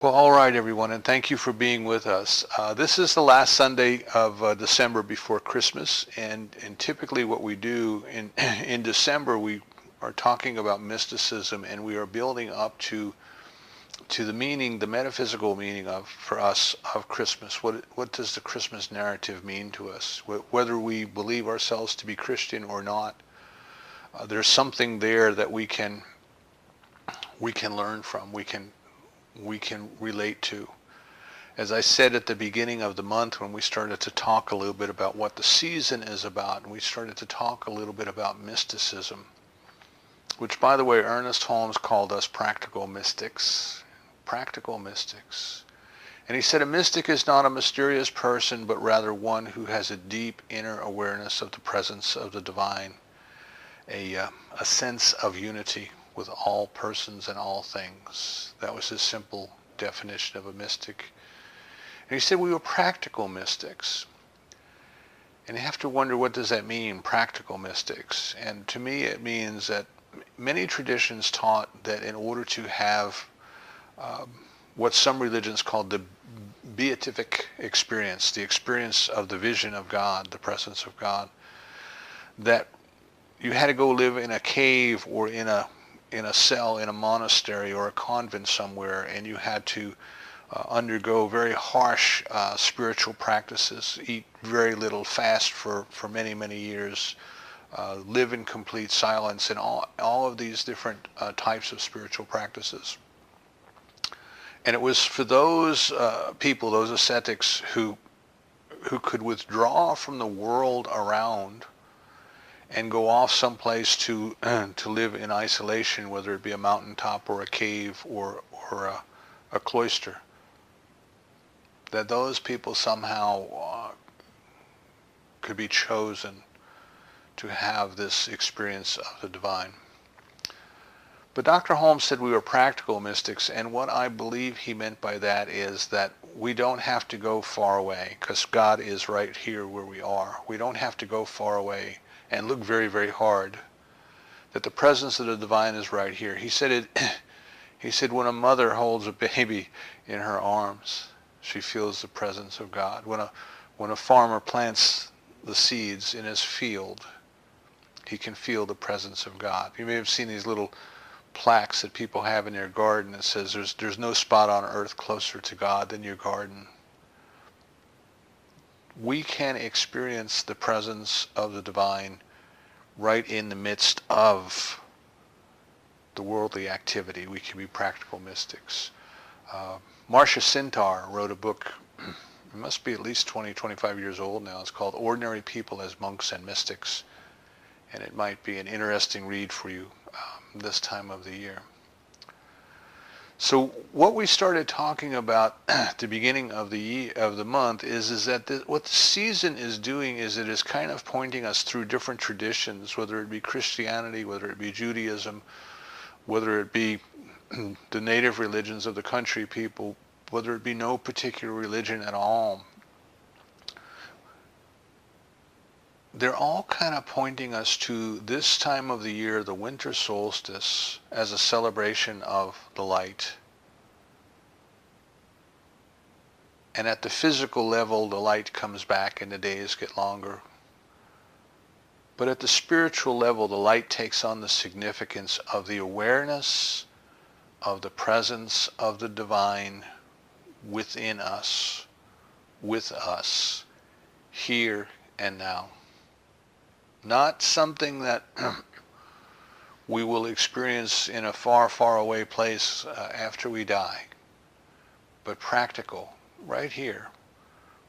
Well, all right, everyone, and thank you for being with us. This is the last Sunday of December before Christmas, and typically what we do in in December we are talking about mysticism, and we are building up to the meaning, the metaphysical meaning of for us of Christmas. What does the Christmas narrative mean to us? Whether we believe ourselves to be Christian or not, there's something there that we can learn from. We can relate to. As I said at the beginning of the month when we started to talk a little bit about what the season is about, and we started to talk a little bit about mysticism, which, by the way, Ernest Holmes called us practical mystics. Practical mystics. And he said a mystic is not a mysterious person, but rather one who has a deep inner awareness of the presence of the divine, a sense of unity with all persons and all things. That was his simple definition of a mystic. And he said we were practical mystics. And you have to wonder, what does that mean, practical mystics? And to me it means that many traditions taught that in order to have what some religions call the beatific experience, the experience of the vision of God, the presence of God, that you had to go live in a cave or in a cell in a monastery or a convent somewhere, and you had to undergo very harsh spiritual practices, eat very little, fast for many, many years, live in complete silence, and all of these different types of spiritual practices. And it was for those people, those ascetics who could withdraw from the world around and go off someplace to live in isolation, whether it be a mountaintop or a cave or a cloister, that those people somehow could be chosen to have this experience of the divine. But Dr. Holmes said we were practical mystics, and what I believe he meant by that is that we don't have to go far away, because God is right here where we are. We don't have to go far away and look very, very hard, that the presence of the divine is right here. He said he said when a mother holds a baby in her arms, she feels the presence of God. When a farmer plants the seeds in his field, he can feel the presence of God. You may have seen these little plaques that people have in their garden that says there's no spot on earth closer to God than your garden. We can experience the presence of the divine right in the midst of the worldly activity. We can be practical mystics. Marcia Sintar wrote a book, it must be at least 20, 25 years old now. It's called Ordinary People as Monks and Mystics. And it might be an interesting read for you this time of the year. So what we started talking about at the beginning of the month is that what the season is doing is it is kind of pointing us through different traditions, whether it be Christianity, whether it be Judaism, whether it be the native religions of the country people, whether it be no particular religion at all. They're all kind of pointing us to this time of the year, the winter solstice, as a celebration of the light. And at the physical level, the light comes back and the days get longer. But at the spiritual level, the light takes on the significance of the awareness of the presence of the divine within us, with us, here and now. Not something that we will experience in a far, far away place after we die, but practical, right here,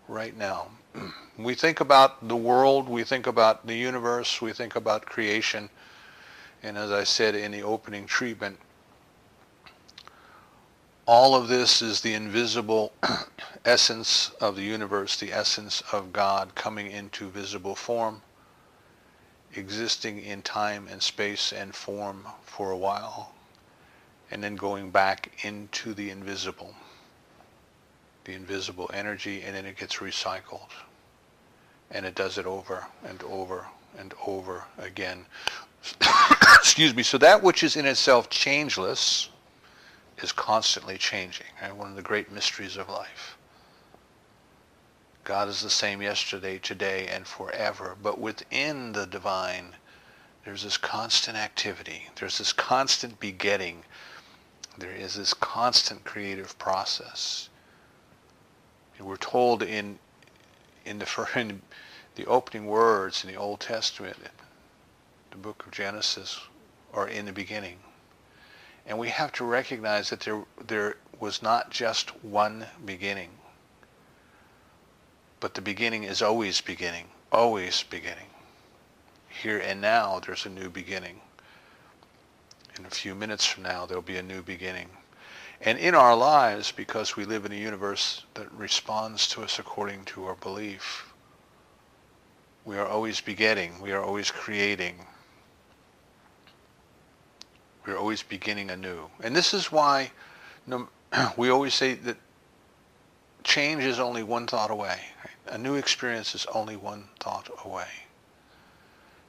right now. We think about the world, we think about the universe, we think about creation, and as I said in the opening treatment, all of this is the invisible essence of the universe, the essence of God coming into visible form, existing in time and space and form for a while, and then going back into the invisible energy, and then it gets recycled. And it does it over and over and over again. Excuse me. So that which is in itself changeless is constantly changing. Right? One of the great mysteries of life. God is the same yesterday, today, and forever. But within the divine, there's this constant activity. There's this constant begetting. There is this constant creative process. And we're told in the opening words in the Old Testament, the book of Genesis, are in the beginning. And we have to recognize that there was not just one beginning, but the beginning is always beginning, always beginning. Here and now, there's a new beginning. In a few minutes from now, there'll be a new beginning. And in our lives, because we live in a universe that responds to us according to our belief, we are always begetting, we are always creating, we are always beginning anew. And this is why we always say that change is only one thought away. Right? A new experience is only one thought away.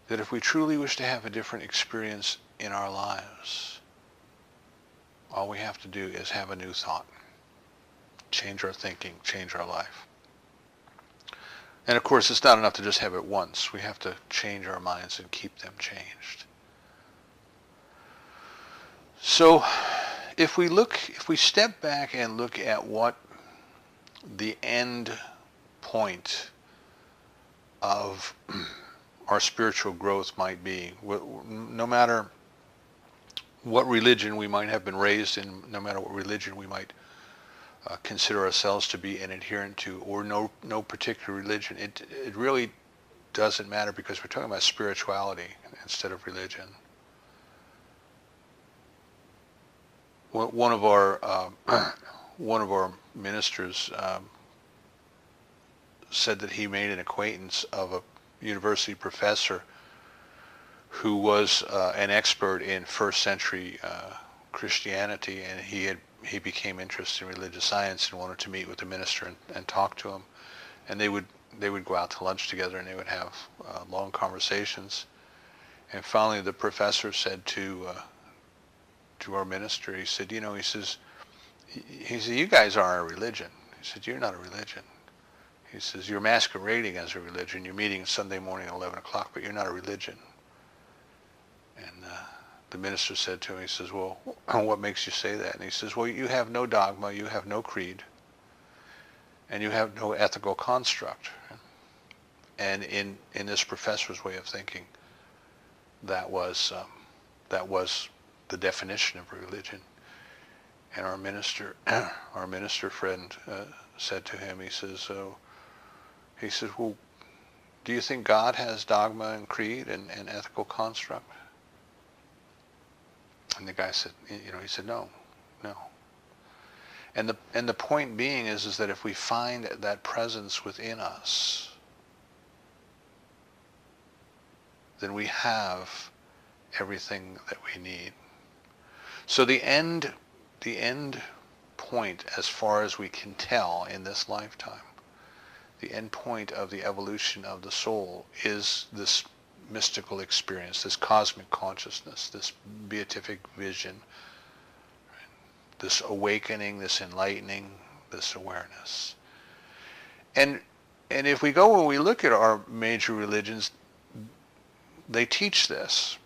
That if we truly wish to have a different experience in our lives, all we have to do is have a new thought. Change our thinking, change our life. And of course, it's not enough to just have it once. We have to change our minds and keep them changed. So if we step back and look at what the end point of our spiritual growth might be, no matter what religion we might have been raised in, no matter what religion we might consider ourselves to be an adherent to, or no particular religion, it really doesn't matter, because we're talking about spirituality instead of religion. One of our ministers said that he made an acquaintance of a university professor who was an expert in first century Christianity, and he became interested in religious science and wanted to meet with the minister and talk to him. And they would go out to lunch together, and they would have long conversations. And finally, the professor said to our minister, he said, he says, you guys aren't a religion. He said, you're not a religion. He says, you're masquerading as a religion. You're meeting Sunday morning at 11 o'clock, but you're not a religion. And the minister said to him, he says, well, what makes you say that? And he says, well, you have no dogma, you have no creed, and you have no ethical construct. And in this professor's way of thinking, that was the definition of religion. And our minister friend said to him, he says, well, do you think God has dogma and creed and ethical construct? And the guy said, he said, no. And the point being is that if we find that presence within us, then we have everything that we need. So the end point, as far as we can tell in this lifetime, the end point of the evolution of the soul is this mystical experience, this cosmic consciousness, this beatific vision, right? This awakening, this enlightening, this awareness. And if we go and we look at our major religions, they teach this.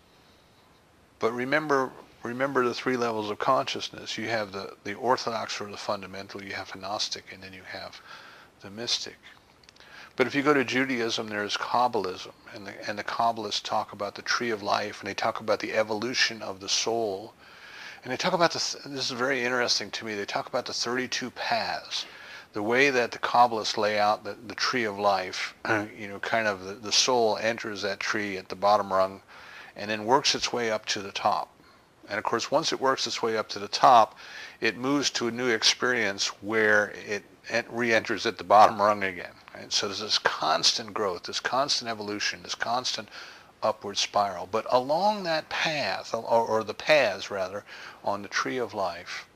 But remember the three levels of consciousness. You have the orthodox or the fundamental, you have the Gnostic, and then you have the mystic. But if you go to Judaism, there's Kabbalism, and the Kabbalists talk about the tree of life, and they talk about the evolution of the soul. And they talk about this is very interesting to me, they talk about the 32 paths. The way that the Kabbalists lay out the tree of life, kind of the soul enters that tree at the bottom rung, and then works its way up to the top. And of course, once it works its way up to the top, it moves to a new experience where it re-enters at the bottom rung again. Right? So there's this constant growth, this constant evolution, this constant upward spiral. But along that path, or the paths rather, on the tree of life,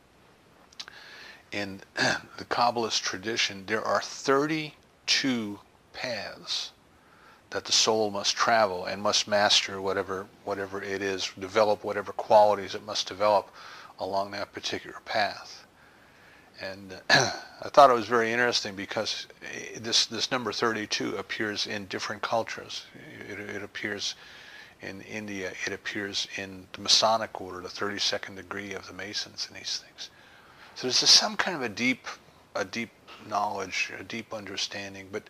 in the Kabbalist tradition, there are 32 paths that the soul must travel and must master whatever it is, develop whatever qualities it must develop along that particular path. And I thought it was very interesting because this number 32 appears in different cultures. It appears in India. It appears in the Masonic order, the 32nd degree of the Masons, and these things. So there's some kind of a deep knowledge, a deep understanding. But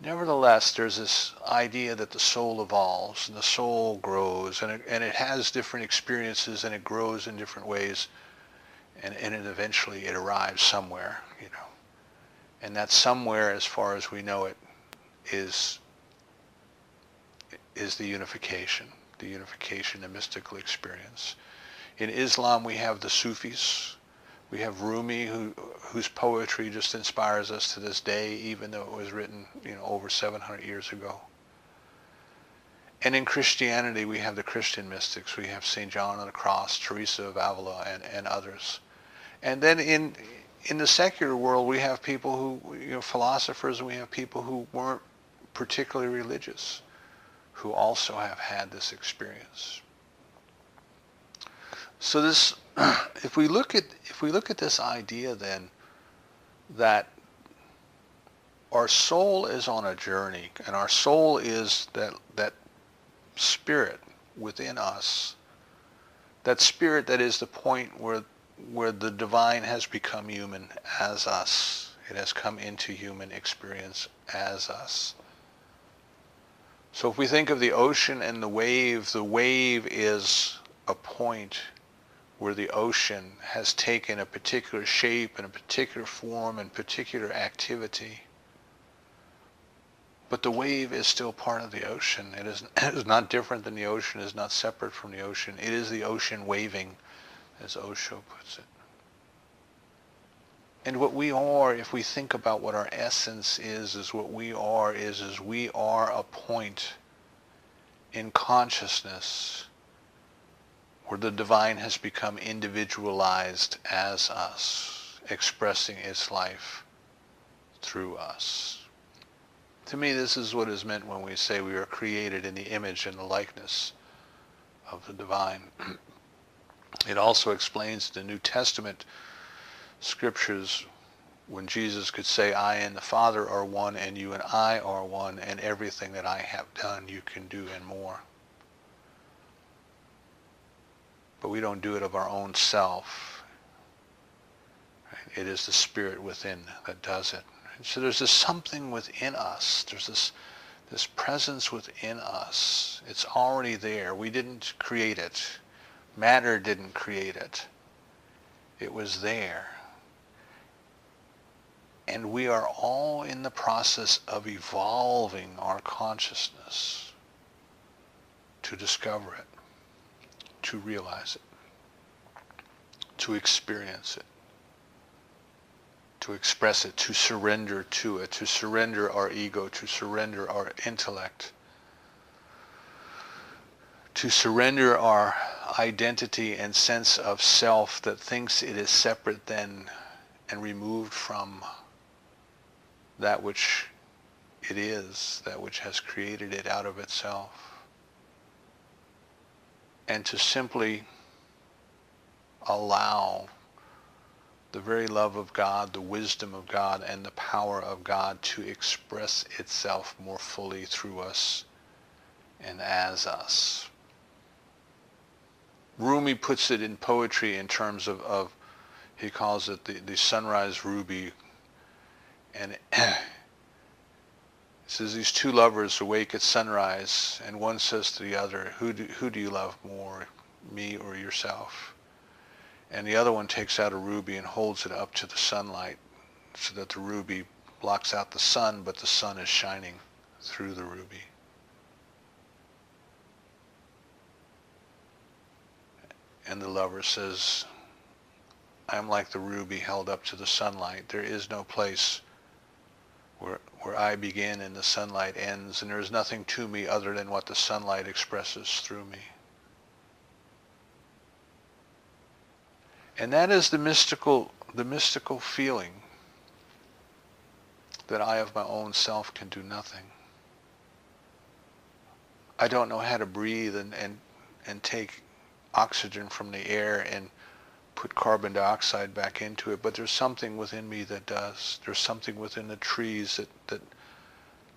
nevertheless, there's this idea that the soul evolves and the soul grows, and it has different experiences, and it grows in different ways. And it eventually it arrives somewhere, and that somewhere, as far as we know it, is the unification, the mystical experience. In Islam, we have the Sufis. We have Rumi, whose poetry just inspires us to this day, even though it was written, over 700 years ago. And in Christianity, we have the Christian mystics. We have St. John of the Cross, Teresa of Avila, and others. And then in the secular world, we have people who, philosophers, and we have people who weren't particularly religious, who also have had this experience. So this, if we look at this idea then, that our soul is on a journey, and our soul is that spirit within us, that spirit that is the point where the divine has become human as us. It has come into human experience as us. So if we think of the ocean and the wave is a point where the ocean has taken a particular shape and a particular form and particular activity. But the wave is still part of the ocean. It is not different than the ocean, it is not separate from the ocean. It is the ocean waving, as Osho puts it. And what we are, if we think about what our essence is what we are is we are a point in consciousness where the divine has become individualized as us, expressing its life through us. To me, this is what is meant when we say we are created in the image and the likeness of the divine. It also explains the New Testament scriptures when Jesus could say, I and the Father are one, and you and I are one, and everything that I have done you can do and more. But we don't do it of our own self. It is the Spirit within that does it. And so there's this something within us. There's this presence within us. It's already there. We didn't create it. Matter didn't create it. It was there. And we are all in the process of evolving our consciousness to discover it, to realize it, to experience it, to express it, to surrender to it, to surrender our ego, to surrender our intellect, to surrender our identity and sense of self that thinks it is separate then and removed from that which it is, that which has created it out of itself. And to simply allow the very love of God, the wisdom of God, and the power of God to express itself more fully through us and as us. Rumi puts it in poetry in terms of he calls it the sunrise ruby. And it says these two lovers awake at sunrise, and one says to the other, who do you love more, me or yourself? And the other one takes out a ruby and holds it up to the sunlight so that the ruby blocks out the sun, but the sun is shining through the ruby. And the lover says, I am like the ruby held up to the sunlight. There is no place where I begin and the sunlight ends, and there is nothing to me other than what the sunlight expresses through me. And that is the mystical feeling that I of my own self can do nothing. I don't know how to breathe and take oxygen from the air and put carbon dioxide back into it, but there's something within me that does. There's something within the trees that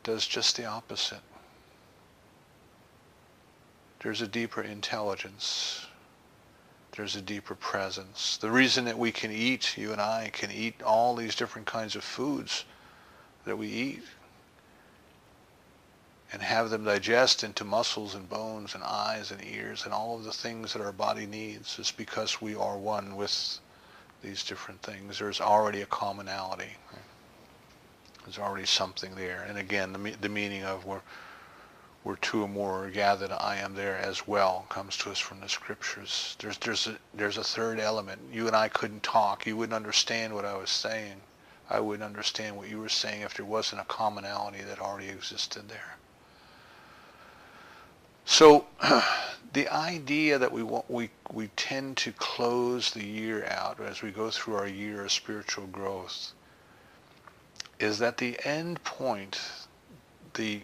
does just the opposite. There's a deeper intelligence. There's a deeper presence. The reason that we can eat, you and I can eat all these different kinds of foods that we eat and have them digest into muscles and bones and eyes and ears and all of the things that our body needs is because we are one with these different things. There's already a commonality. There's already something there. And again, the meaning of where two or more are gathered, I am there as well, comes to us from the scriptures. There's a third element. You and I couldn't talk. You wouldn't understand what I was saying. I wouldn't understand what you were saying if there wasn't a commonality that already existed there. So the idea that we tend to close the year out as we go through our year of spiritual growth is that the end point, the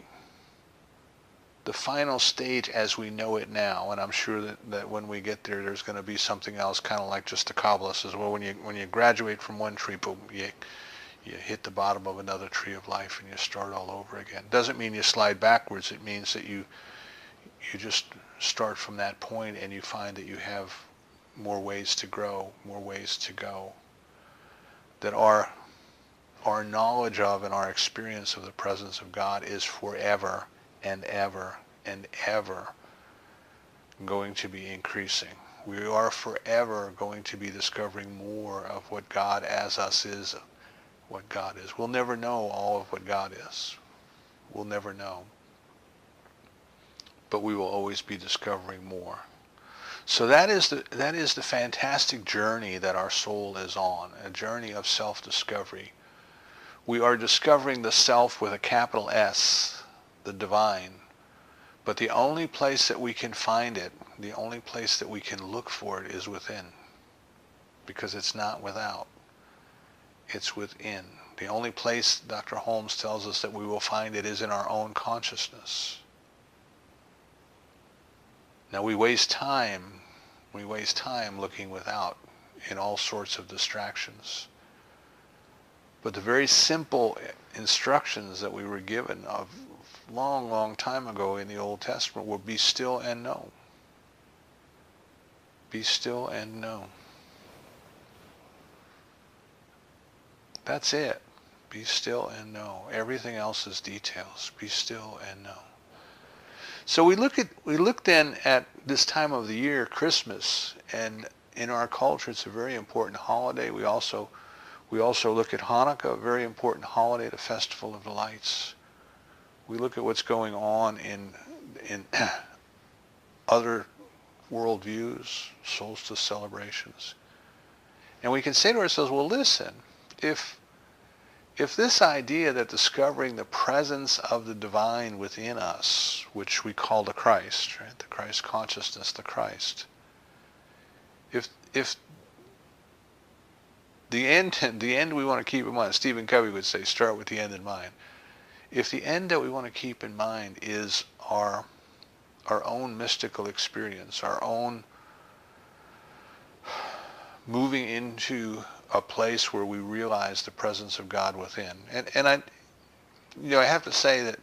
final stage as we know it now, and I'm sure that when we get there, there's going to be something else, kind of like just the Kabbalah says, well, when you graduate from one tree, boom, you hit the bottom of another tree of life and you start all over again. Doesn't mean you slide backwards. It means that you just start from that point and you find that you have more ways to grow, more ways to go, that our knowledge of and our experience of the presence of God is forever and ever and ever going to be increasing. We are forever going to be discovering more of what God as us is, what God is. We'll never know all of what God is. We'll never know. But we will always be discovering more. So that is the fantastic journey that our soul is on, a journey of self-discovery. We are discovering the self with a capital S, the divine, but the only place that we can find it, the only place that we can look for it is within, because it's not without, it's within. The only place, Dr. Holmes tells us, that we will find it is in our own consciousness. Now we waste time looking without in all sorts of distractions. But the very simple instructions that we were given of long, long time ago in the Old Testament were be still and know. Be still and know. That's it. Be still and know. Everything else is details. Be still and know. So we look then at this time of the year, Christmas, and in our culture it's a very important holiday. We also look at Hanukkah, a very important holiday, the Festival of the Lights. We look at what's going on in other worldviews, solstice celebrations. And we can say to ourselves, well, listen, if this idea that discovering the presence of the divine within us, which we call the Christ, right? The Christ consciousness, the Christ, if the end we want to keep in mind, Stephen Covey would say, start with the end in mind. If the end that we want to keep in mind is our own mystical experience, our own moving into a place where we realize the presence of God within. And I have to say that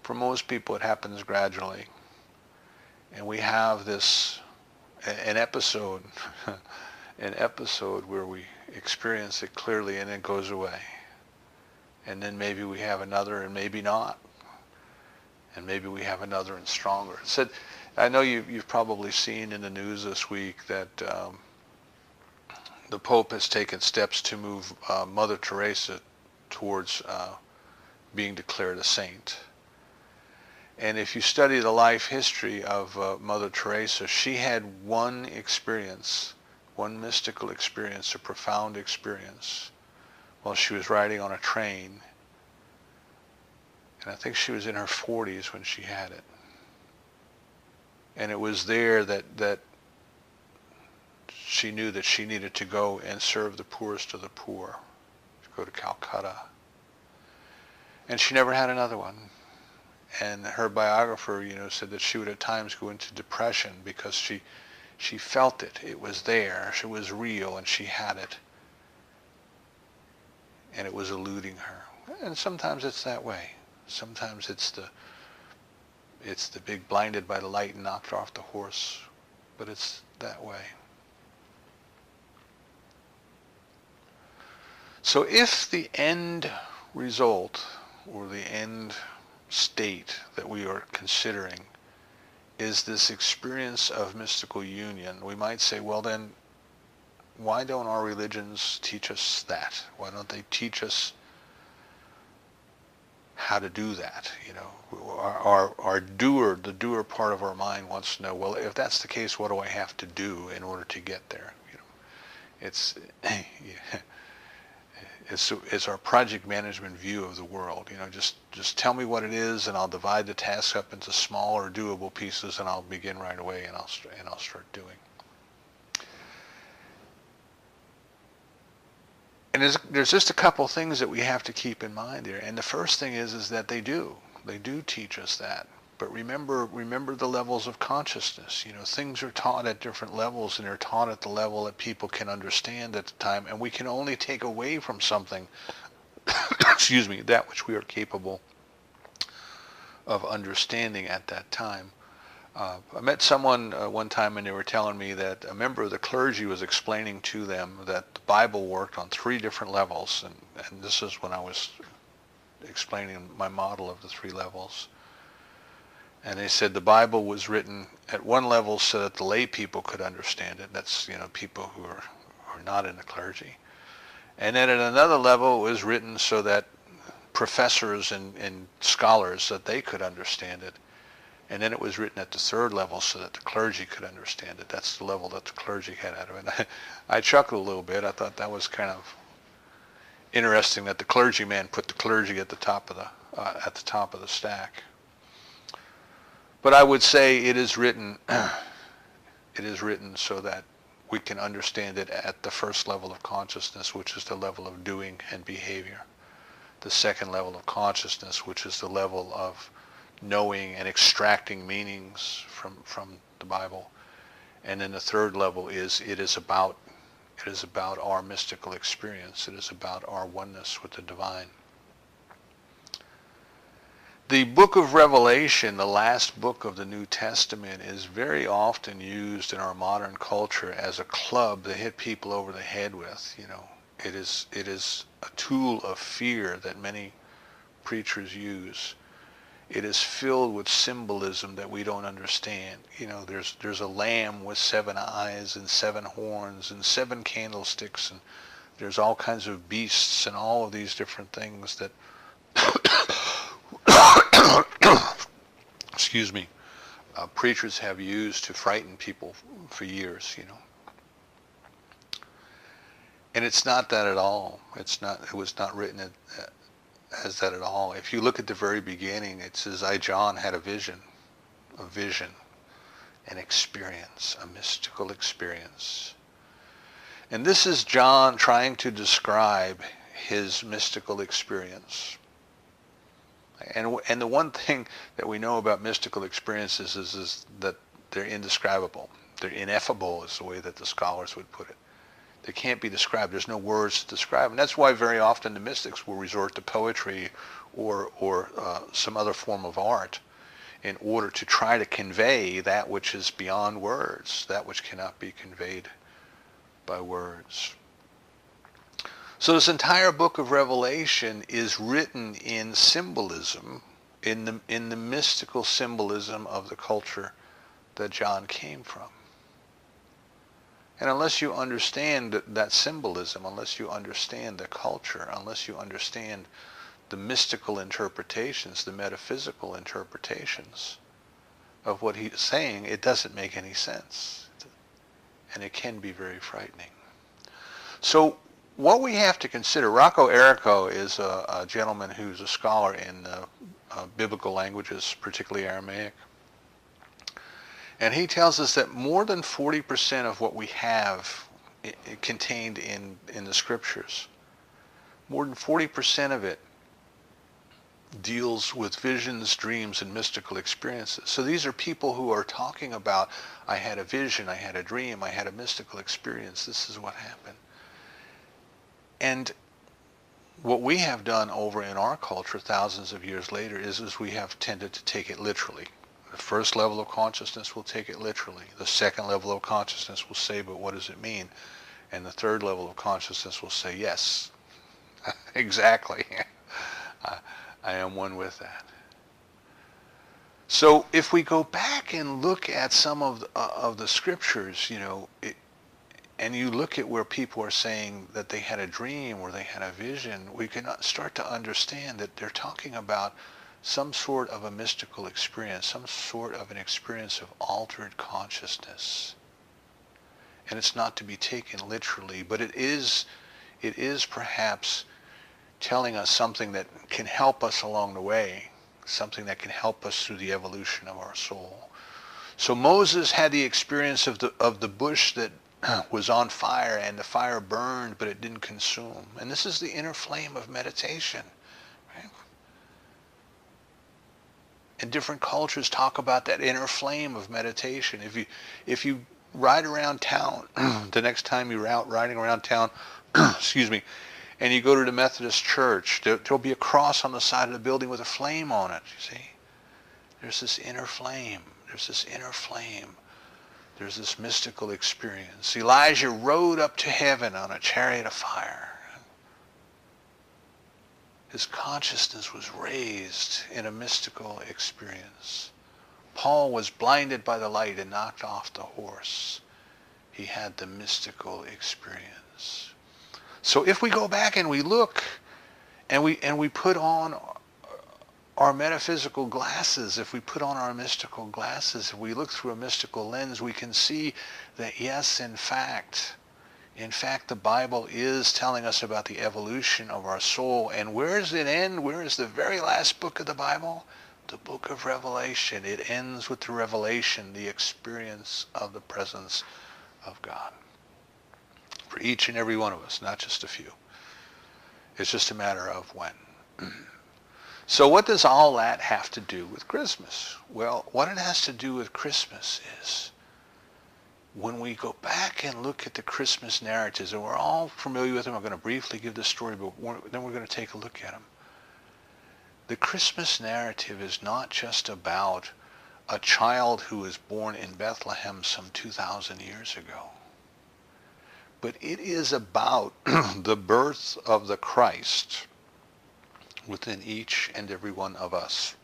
for most people it happens gradually. And we have an episode where we experience it clearly and it goes away. And then maybe we have another and maybe not. And maybe we have another and stronger. I know you've probably seen in the news this week that the Pope has taken steps to move Mother Teresa towards being declared a saint. And if you study the life history of Mother Teresa, she had one experience, one mystical experience, a profound experience, while she was riding on a train. And I think she was in her 40s when she had it. And it was there that she knew that she needed to go and serve the poorest of the poor, to go to Calcutta. And she never had another one. And her biographer, said that she would at times go into depression because she She felt it. It was there. It was real, and she had it. And it was eluding her. And sometimes it's that way. Sometimes it's the big blinded by the light and knocked off the horse. But it's that way. So if the end result or the end state that we are considering is this experience of mystical union, we might say, well then, why don't our religions teach us that? Why don't they teach us how to do that? You know, our doer, the doer part of our mind wants to know, well, if that's the case, what do I have to do in order to get there? You know, it's our project management view of the world. You know, just tell me what it is, and I'll divide the task up into smaller, doable pieces, and I'll begin right away, and I'll start doing. And there's just a couple things that we have to keep in mind here. And the first thing is that they do teach us that. But remember the levels of consciousness. You know, things are taught at different levels, and they're taught at the level that people can understand at the time. And we can only take away from something, excuse me, that which we are capable of understanding at that time. I met someone one time, and they were telling me that a member of the clergy was explaining to them that the Bible worked on 3 different levels, and this is when I was explaining my model of the 3 levels. And they said the Bible was written at one level so that the lay people could understand it. That's, you know, people who are not in the clergy. And then at another level it was written so that professors and scholars, that they could understand it. And then it was written at the 3rd level so that the clergy could understand it. That's the level that the clergy had out of it. I chuckled a little bit. I thought that was kind of interesting that the clergyman put the clergy at the top of the stack. But I would say it is written so that we can understand it at the first level of consciousness, which is the level of doing and behavior. The second level of consciousness, which is the level of knowing and extracting meanings from the Bible. And then the third level is it is about our mystical experience. It is about our oneness with the divine. The book of Revelation, the last book of the New Testament, is very often used in our modern culture as a club to hit people over the head with. You know, it is a tool of fear that many preachers use. It is filled with symbolism that we don't understand. You know, there's a lamb with 7 eyes and 7 horns and 7 candlesticks, and there's all kinds of beasts and all of these different things that excuse me, preachers have used to frighten people for years, you know. And it's not that at all. It was not written as that at all. If you look at the very beginning, it says, John had a vision, an experience, a mystical experience. And this is John trying to describe his mystical experience. And the one thing that we know about mystical experiences is that they're indescribable. They're ineffable is the way that the scholars would put it. They can't be described. There's no words to describe them. And that's why very often the mystics will resort to poetry or some other form of art in order to try to convey that which is beyond words, that which cannot be conveyed by words. So this entire book of Revelation is written in symbolism, in the mystical symbolism of the culture that John came from. And unless you understand that symbolism, unless you understand the culture, unless you understand the mystical interpretations, the metaphysical interpretations of what he's saying, it doesn't make any sense. And it can be very frightening. So what we have to consider, Rocco Errico is a gentleman who's a scholar in biblical languages, particularly Aramaic. And he tells us that more than 40% of what we have contained in the scriptures, more than 40% of it deals with visions, dreams, and mystical experiences. So these are people who are talking about, I had a vision, I had a dream, I had a mystical experience, this is what happened. And what we have done over in our culture thousands of years later is we have tended to take it literally. The first level of consciousness will take it literally. The second level of consciousness will say, but what does it mean? And the third level of consciousness will say, yes, exactly. I am one with that. So if we go back and look at some of the scriptures, and you look at where people are saying that they had a dream or they had a vision, we can start to understand that they're talking about some sort of a mystical experience, some sort of an experience of altered consciousness. And it's not to be taken literally, but it is perhaps telling us something that can help us along the way, something that can help us through the evolution of our soul. So Moses had the experience of the bush that was on fire, and the fire burned, but it didn't consume. And this is the inner flame of meditation. Right? And different cultures talk about that inner flame of meditation. If you ride around town, the next time you're out riding around town, excuse me, and you go to the Methodist church, there'll be a cross on the side of the building with a flame on it, you see. There's this inner flame. There's this inner flame. There's this mystical experience. Elijah rode up to heaven on a chariot of fire. His consciousness was raised in a mystical experience. Paul was blinded by the light and knocked off the horse. He had the mystical experience. So if we go back and we look and we put on our metaphysical glasses, if we put on our mystical glasses, if we look through a mystical lens, we can see that yes, in fact, the Bible is telling us about the evolution of our soul. And where does it end? Where is the very last book of the Bible? The book of Revelation. It ends with the revelation, the experience of the presence of God. For each and every one of us, not just a few. It's just a matter of when. So what does all that have to do with Christmas? Well, what it has to do with Christmas is when we go back and look at the Christmas narratives, and we're all familiar with them, I'm going to briefly give the story, but then we're going to take a look at them. The Christmas narrative is not just about a child who was born in Bethlehem some 2,000 years ago, but it is about the birth of the Christ within each and every one of us.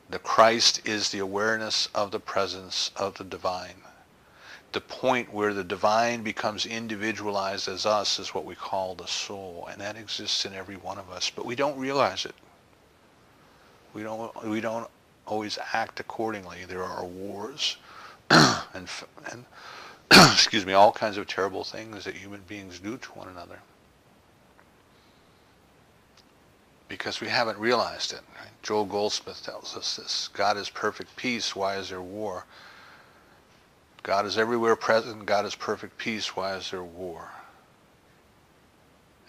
The Christ is the awareness of the presence of the divine. The point where the divine becomes individualized as us is what we call the soul, and that exists in every one of us, but we don't realize it. We don't always act accordingly. There are wars and excuse me, all kinds of terrible things that human beings do to one another, because we haven't realized it. Right? Joel Goldsmith tells us this. God is perfect peace. Why is there war? God is everywhere present. God is perfect peace. Why is there war?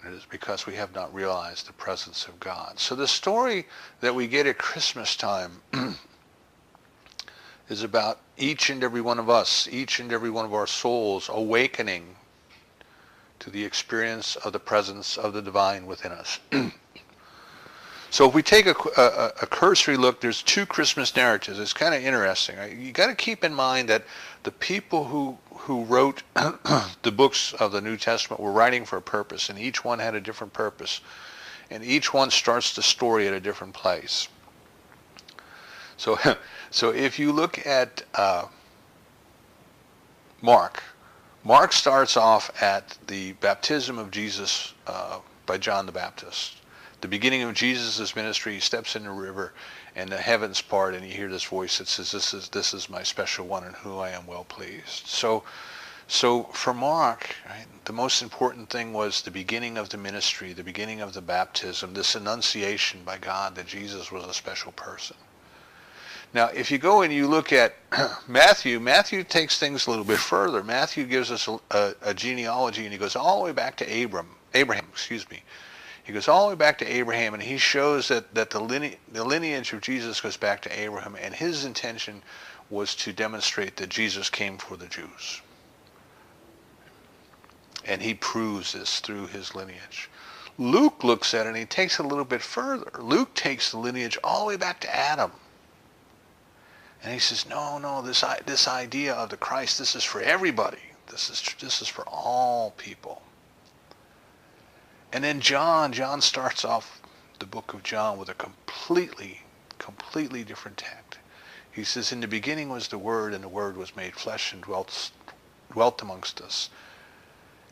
And it is because we have not realized the presence of God. So the story that we get at Christmas time is about each and every one of us, each and every one of our souls awakening to the experience of the presence of the divine within us. So if we take a cursory look, there's two Christmas narratives. It's kind of interesting. Right? You got to keep in mind that the people who wrote the books of the New Testament were writing for a purpose, and each one had a different purpose. And each one starts the story at a different place. So if you look at Mark starts off at the baptism of Jesus by John the Baptist. The beginning of Jesus' ministry, he steps in the river, and the heavens part, and you hear this voice that says, "This is my special one, in whom I am well pleased." So for Mark, right, the most important thing was the beginning of the ministry, the beginning of the baptism, this annunciation by God that Jesus was a special person. Now, if you go and you look at Matthew takes things a little bit further. Matthew gives us a genealogy, and he goes all the way back to Abraham. He goes all the way back to Abraham, and he shows that the lineage of Jesus goes back to Abraham, and his intention was to demonstrate that Jesus came for the Jews. And he proves this through his lineage. Luke looks at it and he takes it a little bit further. Luke takes the lineage all the way back to Adam. And he says, no, this idea of the Christ, this is for everybody. This is for all people. And then John starts off the book of John with a completely different tact. He says, in the beginning was the Word, and the Word was made flesh and dwelt amongst us.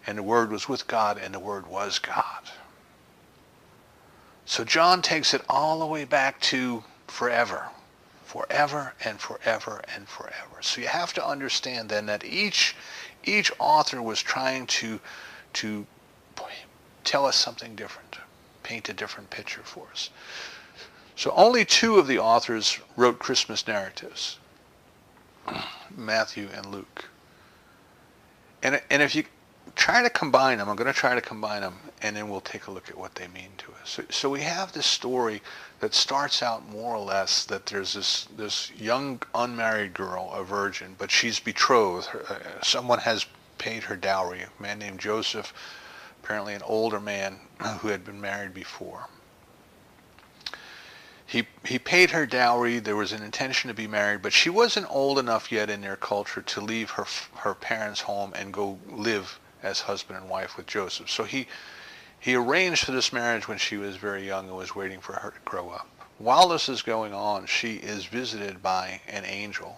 And the Word was with God, and the Word was God. So John takes it all the way back to forever. Forever and forever and forever. So you have to understand then that each author was trying to tell us something different, paint a different picture for us. So only two of the authors wrote Christmas narratives, Matthew and Luke. And if you try to combine them, I'm going to try to combine them, and then we'll take a look at what they mean to us. So we have this story that starts out more or less that there's this young unmarried girl, a virgin, but she's betrothed. Someone has paid her dowry, a man named Joseph, apparently an older man who had been married before. He paid her dowry. There was an intention to be married, but she wasn't old enough yet in their culture to leave her parents' home and go live as husband and wife with Joseph. So he arranged for this marriage when she was very young and was waiting for her to grow up. While this is going on, she is visited by an angel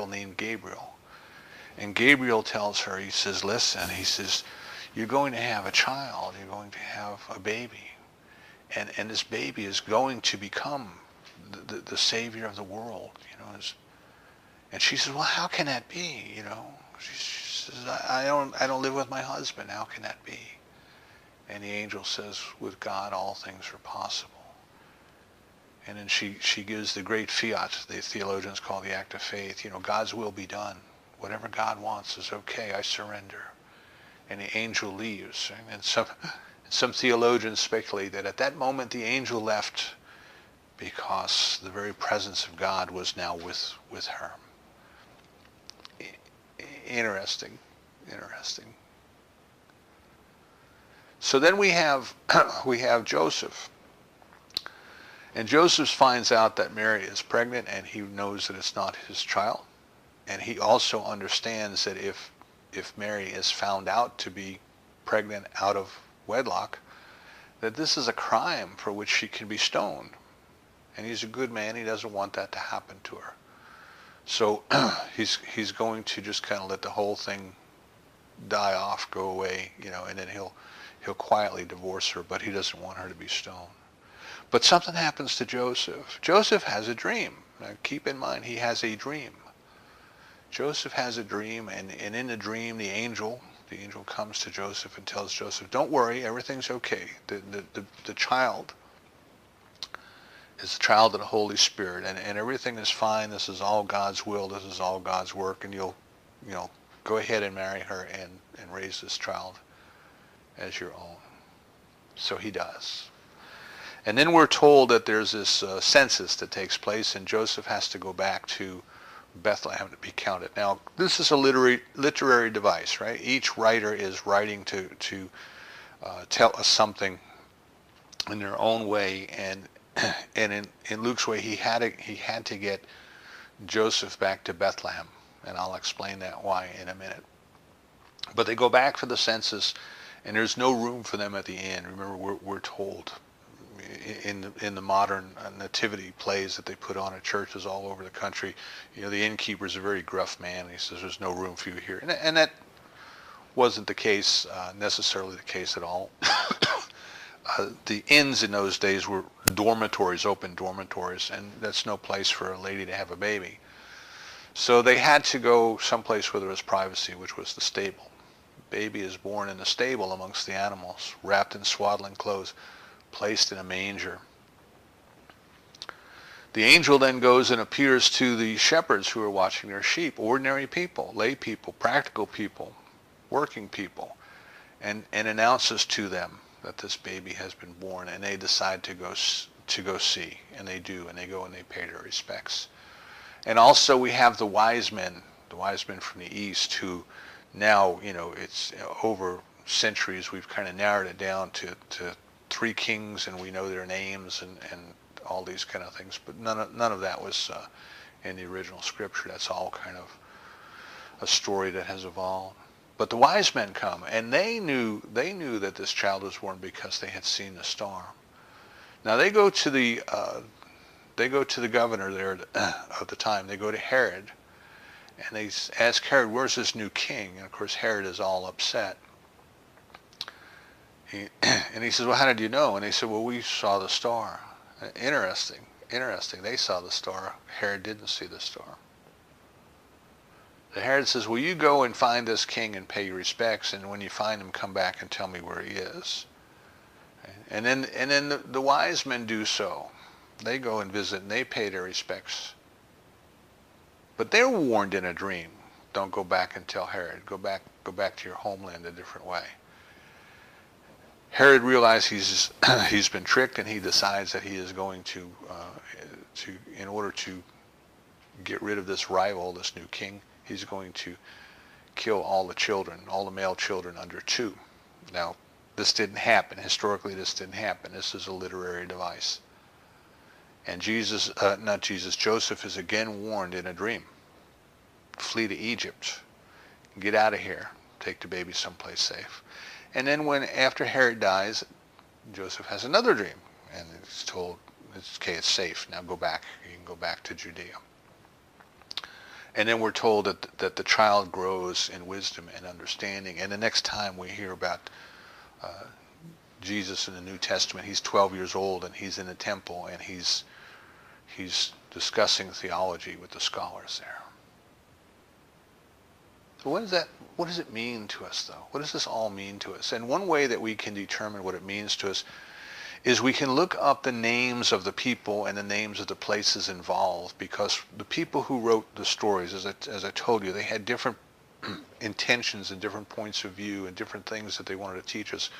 named Gabriel. And Gabriel tells her, he says, listen, he says, you're going to have a child, you're going to have a baby. And this baby is going to become the savior of the world, you know. And she says, well, how can that be, you know? She says, I don't live with my husband, how can that be? And the angel says, with God all things are possible. And then she gives the great fiat, the theologians call the act of faith, you know, God's will be done. Whatever God wants is okay, I surrender. And the angel leaves. And some theologians speculate that at that moment the angel left because the very presence of God was now with her. Interesting. So then we have Joseph. And Joseph finds out that Mary is pregnant, and he knows that it's not his child. And he also understands that if Mary is found out to be pregnant out of wedlock, that this is a crime for which she can be stoned. And he's a good man. He doesn't want that to happen to her. So he's going to just kind of let the whole thing die off, go away, you know, and then he'll quietly divorce her, but he doesn't want her to be stoned. But something happens to Joseph. Joseph has a dream. Now keep in mind, he has a dream. Joseph has a dream, and in the dream, the angel comes to Joseph and tells Joseph, don't worry, everything's okay. The child is the child of the Holy Spirit, and everything is fine. This is all God's will. This is all God's work, and you'll go ahead and marry her and raise this child as your own. So he does. And then we're told that there's this census that takes place, and Joseph has to go back to Bethlehem to be counted. Now, this is a literary device, right? Each writer is writing to tell us something in their own way, and in Luke's way, he had to get Joseph back to Bethlehem, and I'll explain that why in a minute. But they go back for the census, and there's no room for them at the inn. Remember, we're told in the modern nativity plays that they put on at churches all over the country, you know, the innkeeper's a very gruff man, and he says there's no room for you here, and that wasn't the case, necessarily the case at all. The inns in those days were dormitories, open dormitories, and that's no place for a lady to have a baby. So they had to go someplace where there was privacy, which was the stable. Baby is born in the stable amongst the animals, wrapped in swaddling clothes, placed in a manger. The angel then goes and appears to the shepherds who are watching their sheep, ordinary people, lay people, practical people, working people, and announces to them that this baby has been born, and they decide to go see, and they do, and they go and they pay their respects. And also we have the wise men from the East, who now, it's over centuries we've kind of narrowed it down to three kings, and we know their names and all these kind of things, but none of that was in the original scripture. That's all kind of a story that has evolved. But the wise men come, and they knew that this child was born because they had seen the star. Now they go to the governor there of the time. They go to Herod, and they ask Herod, "Where's this new king?" And of course Herod is all upset. And he says, "Well, how did you know?" And they said, "Well, we saw the star." Interesting. They saw the star. Herod didn't see the star. The Herod says, "Well, you go and find this king and pay your respects, and when you find him, come back and tell me where he is." And then the wise men do so. They go and visit, and they pay their respects. But they're warned in a dream. Don't go back and tell Herod. Go back to your homeland a different way. Herod realizes he's been tricked, and he decides that he is going to in order to get rid of this rival, this new king, he's going to kill all the children, all the male children under 2. Now, this didn't happen. Historically, this didn't happen. This is a literary device. And Joseph is again warned in a dream. Flee to Egypt. Get out of here. Take the baby someplace safe. And then after Herod dies, Joseph has another dream. And he's told, okay, it's safe. Now go back. You can go back to Judea. And then we're told that the child grows in wisdom and understanding. And the next time we hear about Jesus in the New Testament, he's 12 years old, and he's in the temple, and he's discussing theology with the scholars there. So what does it mean to us, though? What does this all mean to us? And one way that we can determine what it means to us is we can look up the names of the people and the names of the places involved, because the people who wrote the stories, as I told you, they had different intentions and different points of view and different things that they wanted to teach us.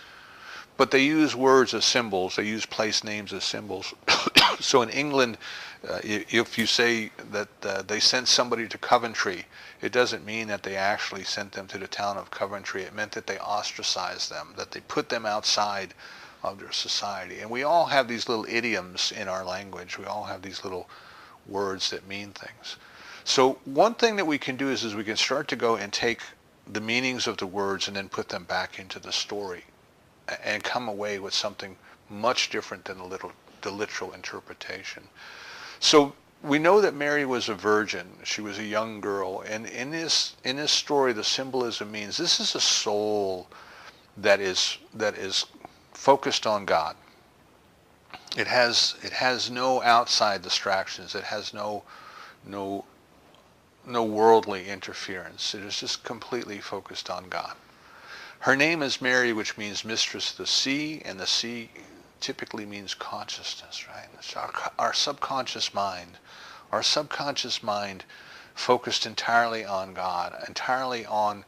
But they use words as symbols. They use place names as symbols. So in England, if you say that they sent somebody to Coventry, it doesn't mean that they actually sent them to the town of Coventry. It meant that they ostracized them, that they put them outside of their society. And we all have these little idioms in our language. We all have these little words that mean things. So one thing that we can do is we can start to go and take the meanings of the words and then put them back into the story, and come away with something much different than the literal interpretation. So we know that Mary was a virgin. She was a young girl. And in this story, the symbolism means this is a soul that is focused on God. It has no outside distractions. It has no worldly interference. It is just completely focused on God. Her name is Mary, which means mistress of the sea, and the sea typically means consciousness, right? It's our subconscious mind. Our subconscious mind focused entirely on God, entirely on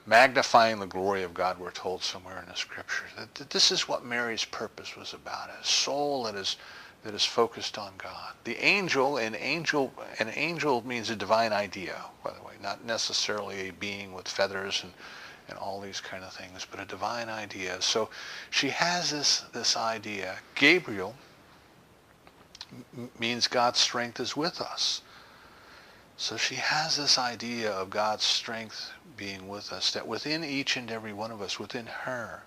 magnifying the glory of God, we're told somewhere in the scripture. That this is what Mary's purpose was about, a soul that is focused on God. The angel, an angel means a divine idea, by the way, not necessarily a being with feathers and all these kind of things, but a divine idea. So she has this idea. Gabriel means God's strength is with us. So she has this idea of God's strength being with us, that within each and every one of us, within her,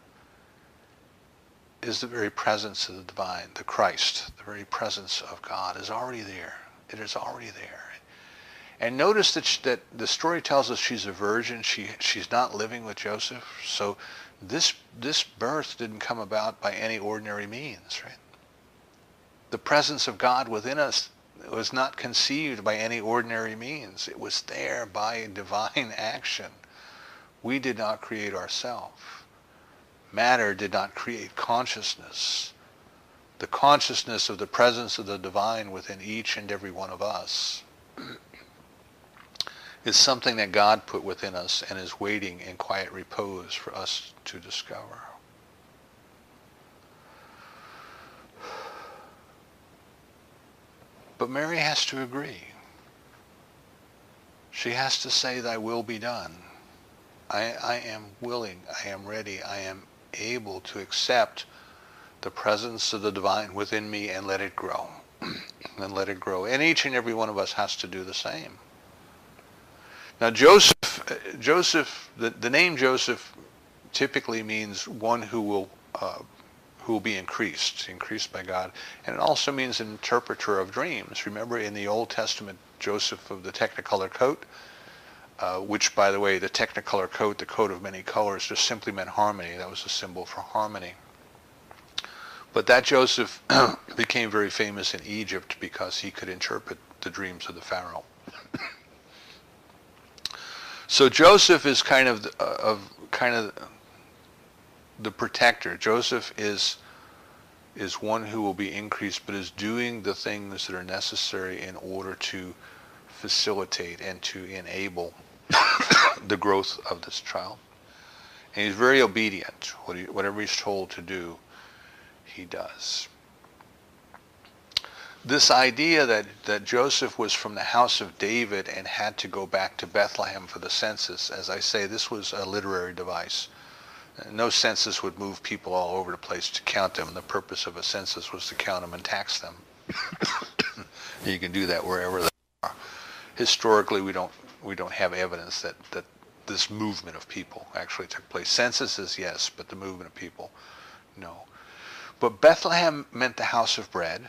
is the very presence of the divine, the Christ, the very presence of God is already there. It is already there. And notice that the story tells us she's a virgin. She's not living with Joseph. So this birth didn't come about by any ordinary means, right? The presence of God within us was not conceived by any ordinary means. It was there by divine action. We did not create ourselves. Matter did not create consciousness. The consciousness of the presence of the divine within each and every one of us is something that God put within us and is waiting in quiet repose for us to discover. But Mary has to agree. She has to say, thy will be done. I am willing, I am ready, I am able to accept the presence of the divine within me and let it grow. And let it grow. And each and every one of us has to do the same. Now Joseph, the name Joseph typically means one who will be increased by God. And it also means an interpreter of dreams. Remember in the Old Testament, Joseph of the Technicolor coat, which, by the way, the Technicolor coat, the coat of many colors, just simply meant harmony. That was a symbol for harmony. But that Joseph became very famous in Egypt because he could interpret the dreams of the Pharaoh. So Joseph is kind of the protector. Joseph is one who will be increased, but is doing the things that are necessary in order to facilitate and to enable the growth of this child. And he's very obedient. Whatever he's told to do, he does. This idea that Joseph was from the house of David and had to go back to Bethlehem for the census, as I say, this was a literary device. No census would move people all over the place to count them. The purpose of a census was to count them and tax them. You can do that wherever they are. Historically, we don't have evidence that this movement of people actually took place. Censuses, yes, but the movement of people, no. But Bethlehem meant the house of bread.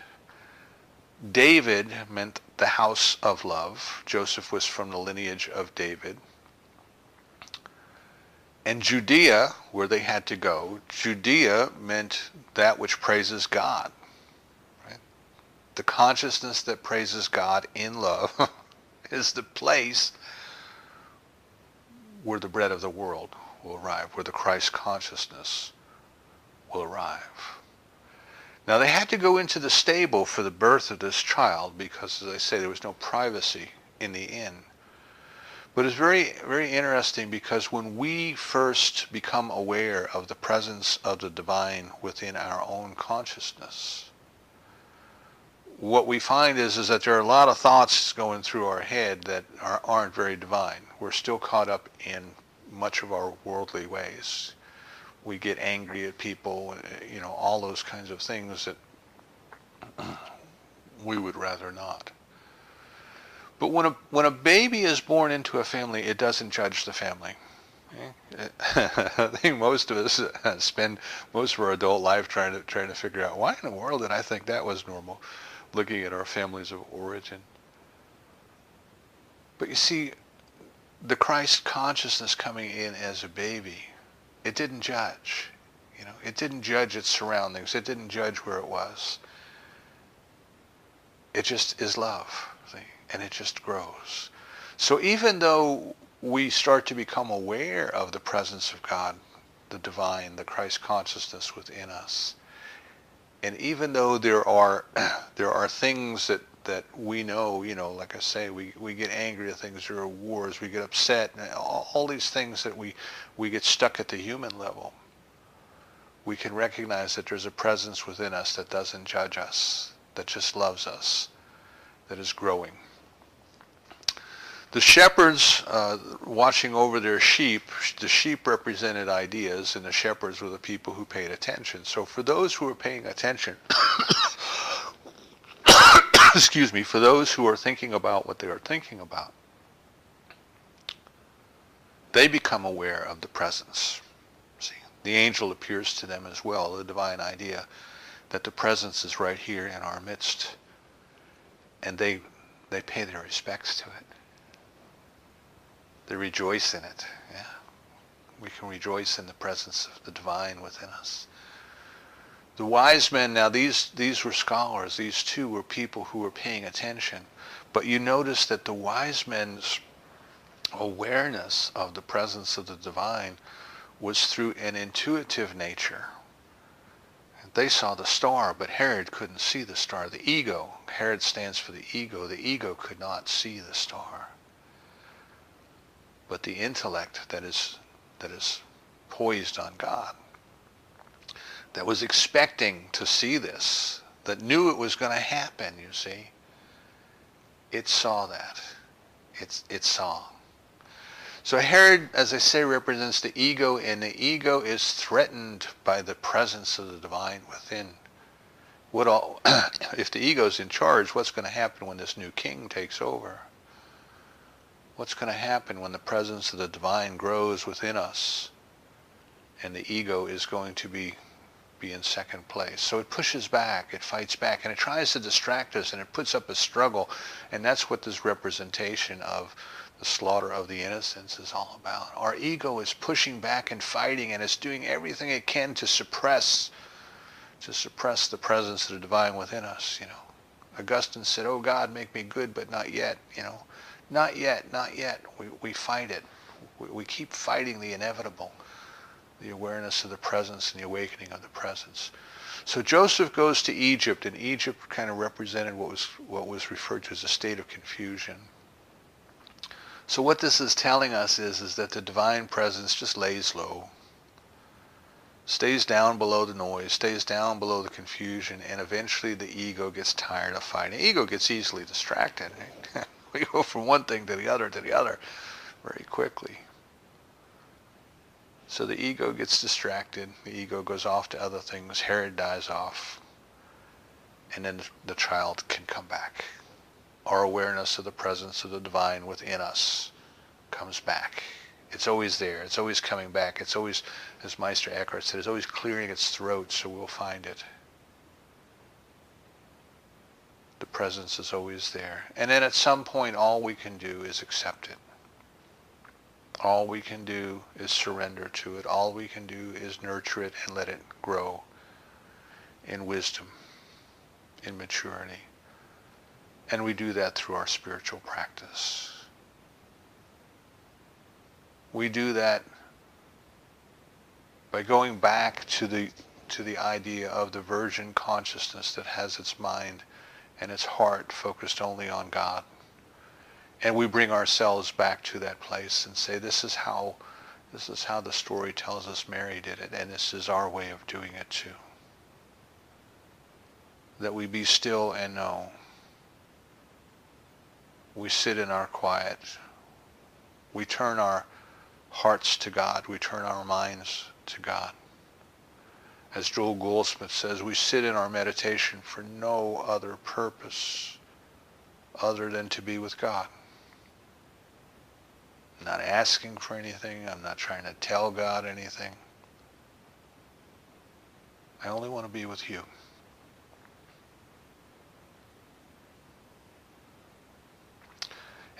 David meant the house of love. Joseph was from the lineage of David. And Judea, where they had to go, Judea meant that which praises God. Right? The consciousness that praises God in love is the place where the bread of the world will arrive, where the Christ consciousness will arrive. Now they had to go into the stable for the birth of this child because, as I say, there was no privacy in the inn. But it's very, very interesting because when we first become aware of the presence of the divine within our own consciousness, what we find is that there are a lot of thoughts going through our head that aren't very divine. We're still caught up in much of our worldly ways. We get angry at people, all those kinds of things that we would rather not. But when a baby is born into a family, it doesn't judge the family. Okay? I think most of us spend most of our adult life trying to figure out why in the world did I think that was normal, looking at our families of origin. But you see, the Christ consciousness coming in as a baby, it didn't judge. It didn't judge its surroundings. It didn't judge where it was. It just is love, see? And it just grows. So even though we start to become aware of the presence of God, the divine, the Christ consciousness within us, and even though there are things that we know, like I say, we get angry at things, there are wars, we get upset, and all these things that we get stuck at the human level, we can recognize that there's a presence within us that doesn't judge us, that just loves us, that is growing. The shepherds watching over their sheep, the sheep represented ideas, and the shepherds were the people who paid attention. So for those who are paying attention, excuse me, for those who are thinking about what they are thinking about, they become aware of the presence. See, the angel appears to them as well, the divine idea that the presence is right here in our midst, and they pay their respects to it. They rejoice in it. Yeah, we can rejoice in the presence of the divine within us. The wise men, now these were scholars. These two were people who were paying attention. But you notice that the wise men's awareness of the presence of the divine was through an intuitive nature. They saw the star, but Herod couldn't see the star. The ego, Herod stands for the ego. The ego could not see the star. But the intellect that is poised on God, that was expecting to see this, that knew it was going to happen, you see, It saw that. It saw. So Herod, as I say, represents the ego, and the ego is threatened by the presence of the divine within. If the ego's in charge, what's going to happen when this new king takes over? What's going to happen when the presence of the divine grows within us and the ego is going to be in second place? So it pushes back, it fights back, and it tries to distract us, and it puts up a struggle. And that's what this representation of the slaughter of the innocents is all about. Our ego is pushing back and fighting, and it's doing everything it can to suppress the presence of the divine within us. Augustine said, "Oh God, make me good, but not yet." Not yet, not yet. We fight it. We keep fighting the inevitable, the awareness of the presence and the awakening of the presence. So Joseph goes to Egypt, and Egypt kind of represented what was referred to as a state of confusion. So what this is telling us is that the divine presence just lays low, stays down below the noise, stays down below the confusion, and eventually the ego gets tired of fighting. Ego gets easily distracted. We go from one thing to the other very quickly. So the ego gets distracted. The ego goes off to other things. Herod dies off. And then the child can come back. Our awareness of the presence of the divine within us comes back. It's always there. It's always coming back. It's always, as Meister Eckhart said, it's always clearing its throat, so we'll find it. The presence is always there. And then at some point, all we can do is accept it. All we can do is surrender to it. All we can do is nurture it and let it grow in wisdom, in maturity. And we do that through our spiritual practice. We do that by going back to the idea of the virgin consciousness that has its mind and its heart focused only on God. And we bring ourselves back to that place and say, this is how the story tells us Mary did it, and this is our way of doing it too. That we be still and know. We sit in our quiet. We turn our hearts to God. We turn our minds to God. As Joel Goldsmith says, we sit in our meditation for no other purpose other than to be with God. I'm not asking for anything. I'm not trying to tell God anything. I only want to be with you.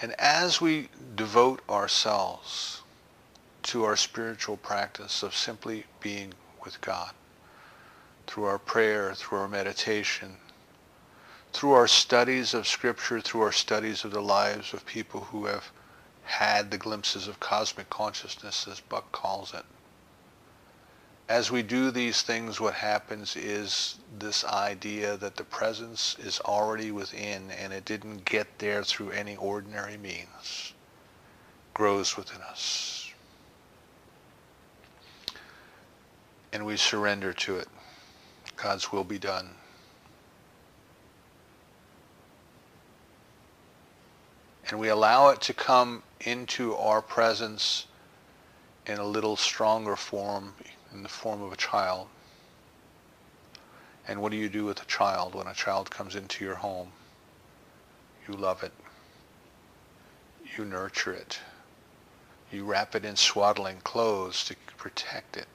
And as we devote ourselves to our spiritual practice of simply being with God, through our prayer, through our meditation, through our studies of Scripture, through our studies of the lives of people who have had the glimpses of cosmic consciousness, as Buck calls it. As we do these things, what happens is this idea that the presence is already within and it didn't get there through any ordinary means, grows within us. And we surrender to it. God's will be done. And we allow it to come into our presence in a little stronger form, in the form of a child. And what do you do with a child when a child comes into your home? You love it. You nurture it. You wrap it in swaddling clothes to protect it.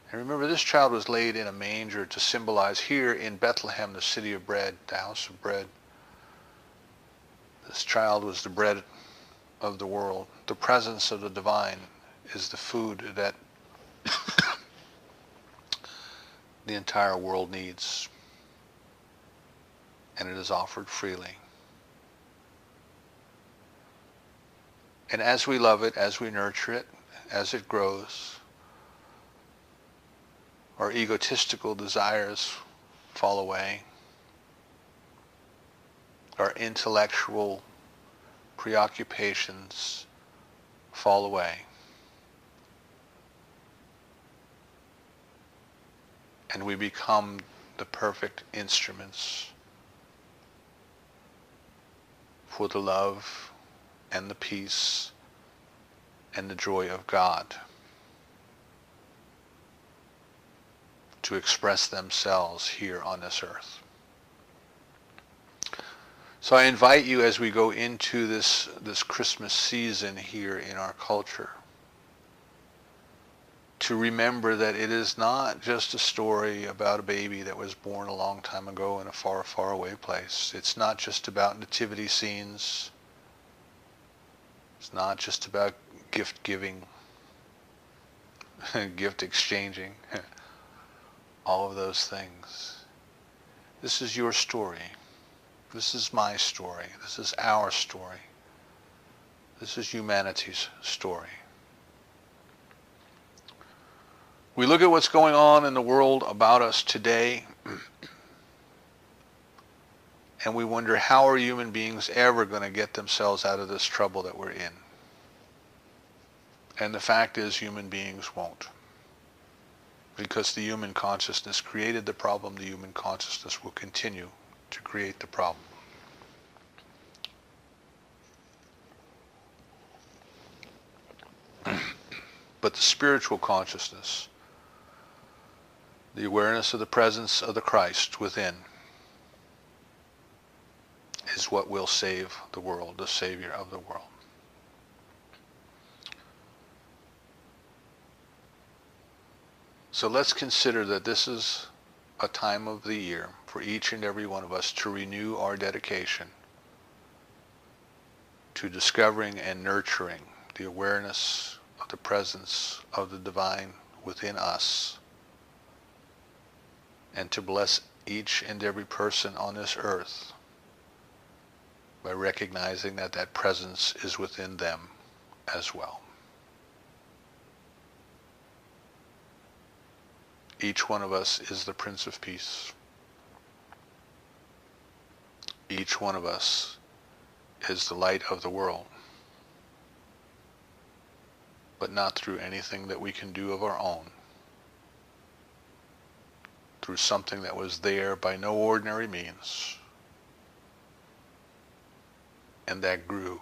And remember, this child was laid in a manger to symbolize here in Bethlehem, the city of bread, the house of bread. This child was the bread of the world. The presence of the divine is the food that the entire world needs. And it is offered freely. And as we love it, as we nurture it, as it grows, our egotistical desires fall away. Our intellectual preoccupations fall away. And we become the perfect instruments for the love and the peace and the joy of God to express themselves here on this earth. So I invite you, as we go into this Christmas season here in our culture, to remember that it is not just a story about a baby that was born a long time ago in a far, far away place. It's not just about nativity scenes. It's not just about gift giving, gift exchanging, all of those things. This is your story. This is my story. This is our story. This is humanity's story. We look at what's going on in the world about us today, and we wonder, how are human beings ever going to get themselves out of this trouble that we're in? And the fact is, human beings won't. Because the human consciousness created the problem, the human consciousness will continue to create the problem. But the spiritual consciousness, the awareness of the presence of the Christ within, is what will save the world, the Savior of the world. So let's consider that this is a time of the year for each and every one of us to renew our dedication to discovering and nurturing the awareness of the presence of the divine within us, and to bless each and every person on this earth by recognizing that that presence is within them as well. Each one of us is the Prince of Peace. Each one of us is the light of the world, but not through anything that we can do of our own, through something that was there by no ordinary means, and that grew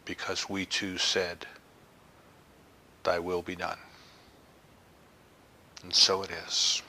because we too said, "Thy will be done." And so it is.